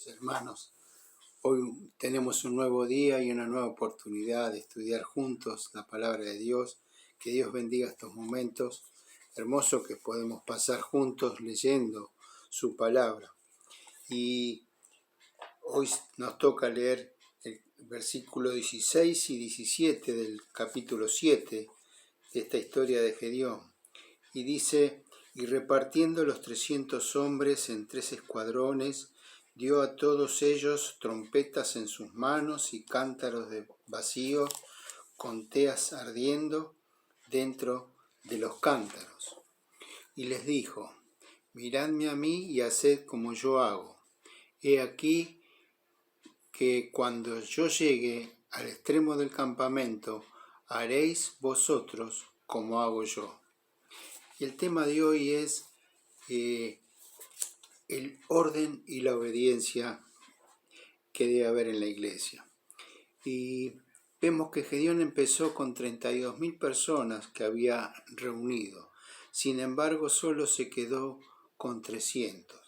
Hermanos, hoy tenemos un nuevo día y una nueva oportunidad de estudiar juntos la palabra de Dios. Que Dios bendiga estos momentos hermosos que podemos pasar juntos leyendo su palabra. Y hoy nos toca leer el versículo 16 y 17 del capítulo 7 de esta historia de Gedeón. Y dice: y repartiendo los 300 hombres en 3 escuadrones, dio a todos ellos trompetas en sus manos y cántaros de vacío con teas ardiendo dentro de los cántaros. Y les dijo: miradme a mí y haced como yo hago. He aquí que cuando yo llegue al extremo del campamento, haréis vosotros como hago yo. Y el tema de hoy es el orden y la obediencia que debe haber en la iglesia. Y vemos que Gedeón empezó con 32.000 personas que había reunido. Sin embargo, solo se quedó con 300.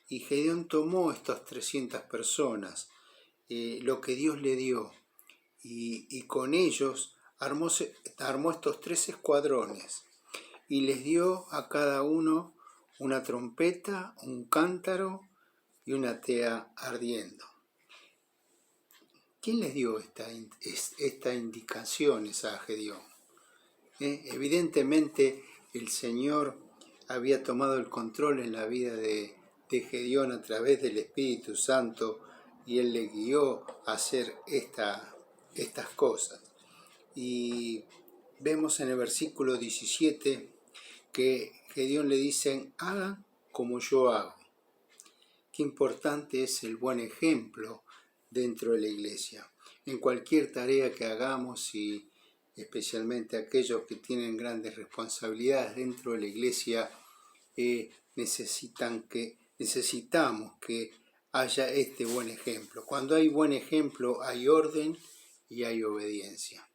Y Gedeón tomó estas 300 personas, lo que Dios le dio, y con ellos armó estos 3 escuadrones. Y les dio a cada uno una trompeta, un cántaro y una tea ardiendo. ¿Quién les dio estas indicaciones a Gedeón? Evidentemente el Señor había tomado el control en la vida de Gedeón a través del Espíritu Santo, y Él le guió a hacer estas cosas. Y vemos en el versículo 17 que Gedeón le dicen: hagan como yo hago. Qué importante es el buen ejemplo dentro de la iglesia. En cualquier tarea que hagamos, y especialmente aquellos que tienen grandes responsabilidades dentro de la iglesia, necesitamos que haya este buen ejemplo. Cuando hay buen ejemplo, hay orden y hay obediencia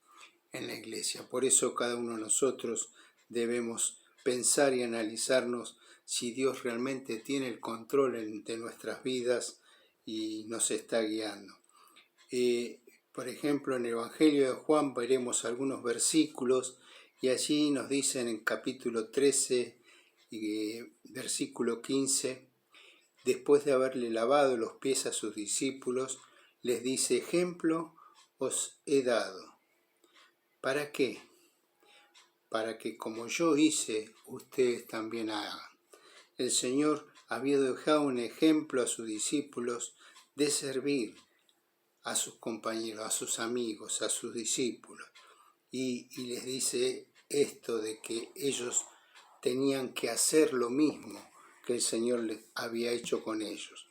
en la iglesia. Por eso cada uno de nosotros debemos pensar y analizarnos si Dios realmente tiene el control de nuestras vidas y nos está guiando. Por ejemplo, en el Evangelio de Juan veremos algunos versículos, y allí nos dicen en capítulo 13, versículo 15, después de haberle lavado los pies a sus discípulos, les dice: ejemplo os he dado. ¿Para qué? Para que como yo hice, ustedes también hagan. El Señor había dejado un ejemplo a sus discípulos de servir a sus compañeros, a sus amigos, a sus discípulos. Y les dice esto de que ellos tenían que hacer lo mismo que el Señor les había hecho con ellos.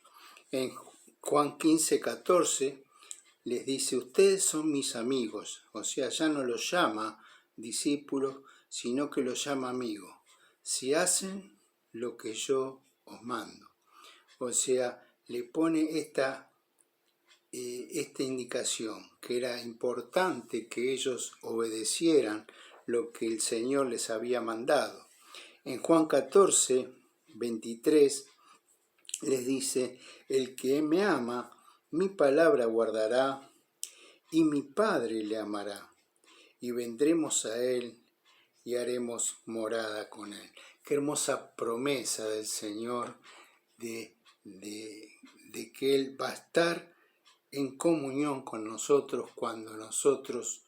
En Juan 15:14 les dice: ustedes son mis amigos. O sea, ya no los llama discípulos, sino que los llama amigos, si hacen lo que yo os mando. O sea, le pone esta indicación, que era importante que ellos obedecieran lo que el Señor les había mandado. En Juan 14:23 les dice: el que me ama, mi palabra guardará, y mi Padre le amará, y vendremos a él y haremos morada con él. Qué hermosa promesa del Señor de que Él va a estar en comunión con nosotros cuando nosotros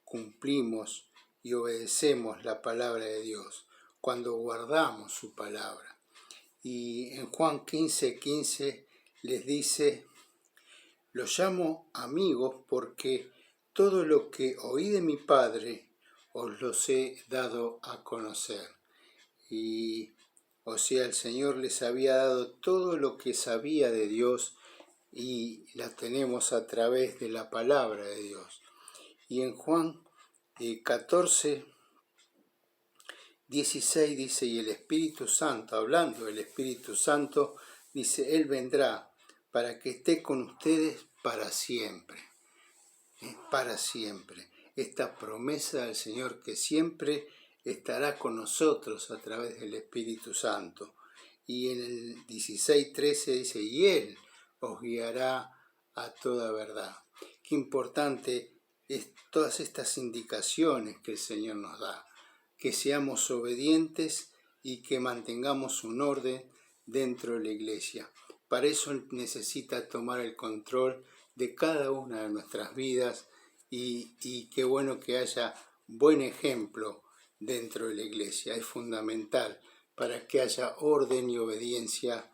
cumplimos y obedecemos la palabra de Dios, cuando guardamos su palabra. Y en Juan 15:15 les dice: los llamo amigos porque todo lo que oí de mi Padre os los he dado a conocer. Y o sea, el Señor les había dado todo lo que sabía de Dios, y la tenemos a través de la palabra de Dios. Y en Juan 14:16 dice: y el Espíritu Santo, hablando del Espíritu Santo, dice: Él vendrá para que esté con ustedes para siempre. Para siempre. Esta promesa del Señor, que siempre estará con nosotros a través del Espíritu Santo. Y en el 16:13 dice: y Él os guiará a toda verdad. Qué importante es todas estas indicaciones que el Señor nos da, que seamos obedientes y que mantengamos un orden dentro de la iglesia. Para eso necesita tomar el control de cada una de nuestras vidas y qué bueno que haya buen ejemplo dentro de la iglesia. Es fundamental para que haya orden y obediencia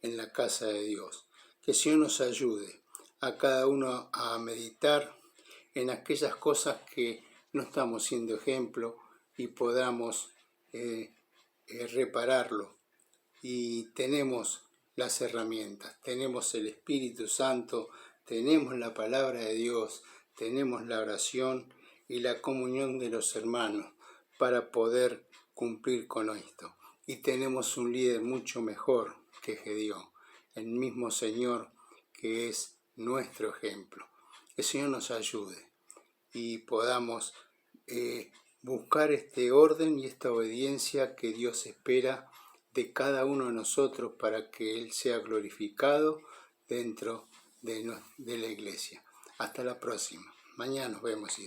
en la casa de Dios. Que el Señor nos ayude a cada uno a meditar en aquellas cosas que no estamos siendo ejemplo y podamos repararlo. Y tenemos las herramientas, tenemos el Espíritu Santo, tenemos la palabra de Dios, tenemos la oración y la comunión de los hermanos para poder cumplir con esto. Y tenemos un líder mucho mejor que Gedeón, el mismo Señor que es nuestro ejemplo. Que el Señor nos ayude y podamos buscar este orden y esta obediencia que Dios espera de cada uno de nosotros para que Él sea glorificado dentro de la iglesia. Hasta la próxima. Mañana nos vemos.